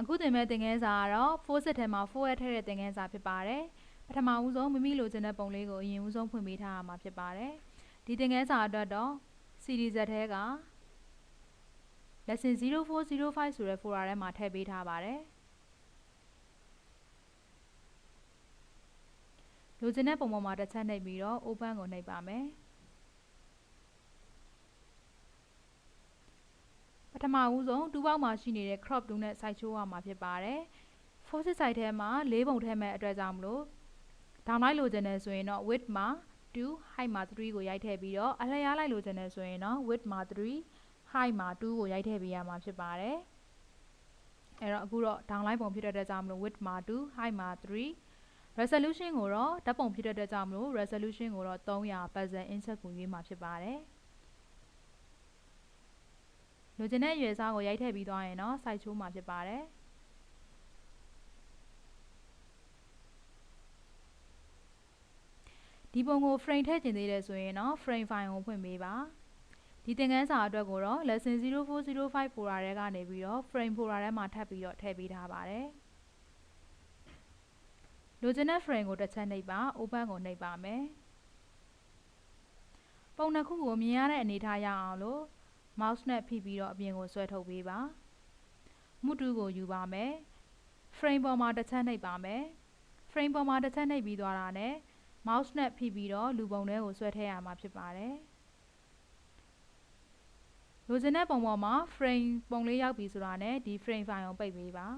အခုသင်မဲ့သင်ခန်းစာကတော့ forces ထဲမှာ 4 ထည့်တဲ့သင်ခန်းစာဖြစ်ပါတယ်ပထမဦးဆုံးမိမိလိုချင်တဲ့ပုံလေးကိုအရင်ဦးဆုံးဖွင့်ပေးထားရမှာဖြစ်ပါတယ်ဒီသင်ခန်းစာအတွက်တော့ series ထဲက lesson 0405ဆိုတဲ့ folder ထဲမှာထည့်ပေးထားပါတယ်လိုချင်တဲ့ပုံပေါ်မှာတစ်ချက်နှိပ်ပြီးတော့ open ကိုနှိပ်ပါမယ်ပထမဦးဆုံးတူပေါက်မှာရှိနေတဲ့ crop tool နဲ့စိုက်ချိုးရမှာဖြစ်ပါတယ် forces site ထဲမှာ၄ပုံထည့်မဲ့အတွက်ကြောင့်မလို့ဒေါင်းလိုက်လိုချင်တယ်ဆိုရင်တော့ width မှာ2 height မှာ3ကိုရိုက်ထည့်ပြီးတော့အလျားလိုက်လိုချင်တယ်ဆိုရင်တော့ width မှာ3 height မှာ2ကိုရိုက်ထည့်ပေးရမှာဖြစ်ပါတယ်အဲ့တော့အခုတော့ဒေါင်းလိုက်ပုံဖြစ်တဲ့အတွက်ကြောင့်မလို့ width မှာ2 height မှာ3 resolution ကိုတော့ဓာတ်ပုံဖြစ်တဲ့အတွက်ကြောင့်မလို့ resolution ကိုတော့300 pixel inch ကိုရွေးမှာဖြစ်ပါတယ်လိုချင်တဲ့အရွယ်အစားကိုရိုက်ထည့်ပြီးသွားရင်တော့စိုက်ချိုးမှာဖြစ်ပါတယ်ဒီပုံကို frame ထည့်ချင်သေးတယ်ဆိုရင်တော့ frame file ကိုဖွင့်ပေးပါဒီသင်ခန်းစာအတွက်ကိုတော့ lesson 0405 folder ထဲကနေပြီးတော့ frame folder ထဲမှာထပ်ပြီးတော့ထည့်ပေးထားပါတယ်လိုချင်တဲ့ frame ကိုတစ်ချက်နှိပ်ပါ open ကိုနှိပ်ပါမယ်ပုံနှစ်ခုကိုမြင်ရတဲ့အနေထားရအောင်လို့ mouse နဲ့ဖိပြီးတော့အပြင်ကိုဆွဲထုတ်ပေးပါမုတူကိုယူပါမယ် frame ပေါ်မှာတစ်ချက်နှိပ်ပါမယ် frame ပေါ်မှာတစ်ချက်နှိပ်ပြီးသွားတာနဲ့ mouse နဲ့ဖိပြီးတော့လူပုံထဲကိုဆွဲထည့်ရမှာဖြစ်ပါတယ်လိုချင်တဲ့ပုံပေါ်မှာ frame ပုံလေးရောက်ပြီဆိုတာနဲ့ဒီ frame file ကိုပိတ်ပေးပါ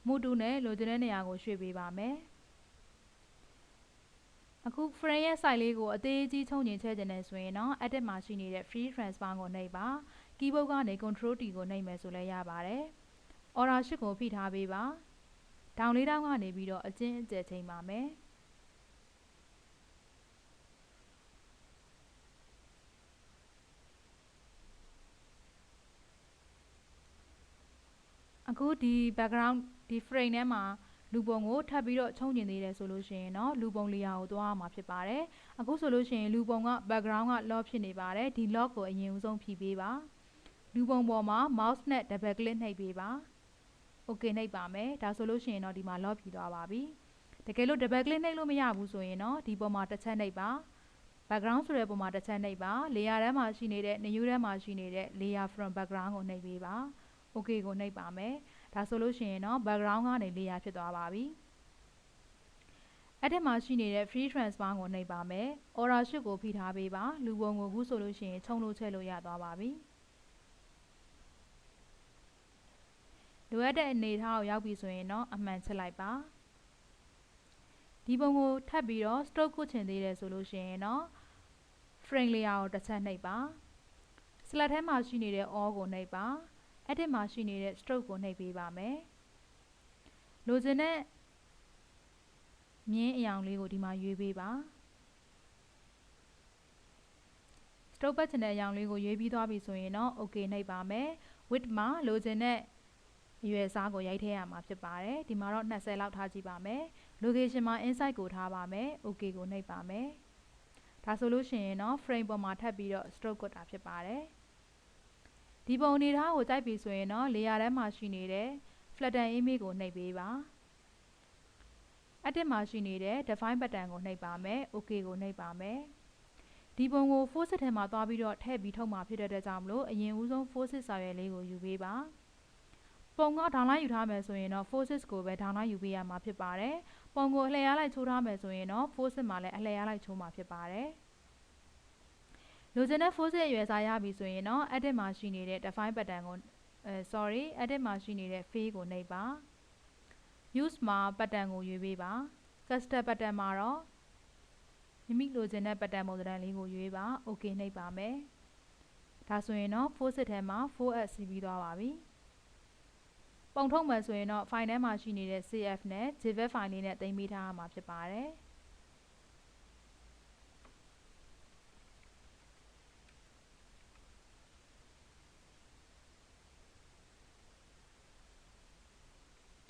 မုတူနဲ့လိုချင်တဲ့နေရာကိုရွှေ့ပေးပါမယ်အခု frame ရဲ့ size လေးကိုအသေးကြီးချုံငင်ချဲ့ကျင်နေဆိုရင်တော့ edit မှာရှိနေတဲ့ free transform ကိုနှိပ်ပါ keyboard ကနေ control T ကိုနှိပ်မယ်ဆိုလည်းရပါတယ် order 8ကိုဖိထားပေးပါဒေါင်းလေးတောင်းကနေပြီးတော့အကျဉ်းအကျယ်ချိန်ပါမယ်အခုဒီ background ဒီ frame ထဲမှာလူပုံကိုထပ်ပြီးတော့ချုံကျင်သေးတယ်ဆိုလို့ရှိရင်တော့လူပုံလေးရာကိုသွားရမှာဖြစ်ပါတယ်အခုဆိုလို့ရှိရင်လူပုံက background က lock ဖြစ်နေပါတယ်ဒီ lock ကိုအရင်ဦးဆုံးဖြီးပေးပါလူပုံပေါ်မှာ mouse နဲ့ double click နှိပ်ပေးပါ okay နှိပ်ပါမယ်ဒါဆိုလို့ရှိရင်တော့ဒီမှာ lock ဖြီးသွားပါပြီတကယ်လို့ double click နှိပ်လို့မရဘူးဆိုရင်တော့ဒီပေါ်မှာတစ်ချက်နှိပ်ပါ background ဆိုတဲ့ပုံမှာတစ်ချက်နှိပ်ပါ layer ထဲမှာရှိနေတဲ့ new ထဲမှာရှိနေတဲ့ layer from background ကိုနှိပ်ပေးပါ okay ကိုနှိပ်ပါမယ်ဒါဆိုလို့ရှိရင်တော့ background ကနေ layer ဖြစ်သွားပါပြီအဲ့ဒီမှာရှိနေတဲ့ free transform ကိုနှိပ်ပါမယ် order 8ကိုဖိထားပေးပါလူပုံကိုခုဆိုလို့ရှိရင်ခြုံလို့ချဲ့လို့ရသွားပါပြီလိုအပ်တဲ့အနေထားကိုရောက်ပြီဆိုရင်တော့အမှန်ချစ်လိုက်ပါဒီပုံကိုထပ်ပြီးတော့ stroke ခုချင်သေးတယ်ဆိုလို့ရှိရင်တော့ frame layer ကိုတစ်ချက်နှိပ်ပါ select ထဲမှာရှိနေတဲ့ all ကိုနှိပ်ပါ edit မှာရှိနေတဲ့ stroke ကိုနှိပ်ပေးပါမယ်လိုချင်တဲ့မြင်းအရောင်လေးကိုဒီမှာရွေးပေးပါ stroke ပတ်ချင်တဲ့အရောင်လေးကိုရွေးပြီးသွားပြီဆိုရင်တော့ okay နှိပ်ပါမယ် width မှာလိုချင်တဲ့အရွယ်အစားကိုရိုက်ထည့်ရမှာဖြစ်ပါတယ်ဒီမှာတော့20လောက်ထားကြည့်ပါမယ် location မှာ inside ကိုထားပါမယ် okay ကိုနှိပ်ပါမယ်ဒါဆိုလို့ရှိရင်တော့ frame ပေါ်မှာထပ်ပြီးတော့ stroke ကွတ်တာဖြစ်ပါတယ်ဒီပုံအနေထားကိုကြိုက်ပြီဆိုရင်တော့ layer ထဲမှာရှိနေတဲ့ flatten image ကိုနှိပ်ပေးပါ edit မှာရှိနေတဲ့ define button ကိုနှိပ်ပါမယ် okay ကိုနှိပ်ပါမယ်ဒီပုံကို forces ထဲမှာသွားပြီးတော့ထည့်ပြီးထုတ်မှာဖြစ်တဲ့အတွက်ကြောင့်မလို့အရင်ဦးဆုံး forces စာရွက်လေးကိုယူပေးပါပုံက downline ယူထားမယ်ဆိုရင်တော့ forces ကိုပဲ downline ယူပေးရမှာဖြစ်ပါတယ်ပုံကိုအလှည့်အားလိုက်ချိုးထားမယ်ဆိုရင်တော့ forces မှာလည်းအလှည့်အားလိုက်ချိုးမှာဖြစ်ပါတယ်လိုချင်တဲ့ forces အရွယ်အစားရပြီဆိုရင်တော့ edit မှာရှိနေတဲ့ define button ကိုedit မှာရှိနေတဲ့ fill ကိုနှိပ်ပါ use မှာ button ကိုရွေးပေးပါ custom button မှာတော့မိမိလိုချင်တဲ့ button ပုံစံလေးကိုရွေးပါ okay နှိပ်ပါမယ်ဒါဆိုရင်တော့ forces ထဲမှာ 4S စီးပြီးသွားပါပြီပုံထုတ်မယ်ဆိုရင်တော့ file ထဲမှာရှိနေတဲ့ cf နဲ့ jpeg file လေးနဲ့တင်ပေးထားရမှာဖြစ်ပါတယ်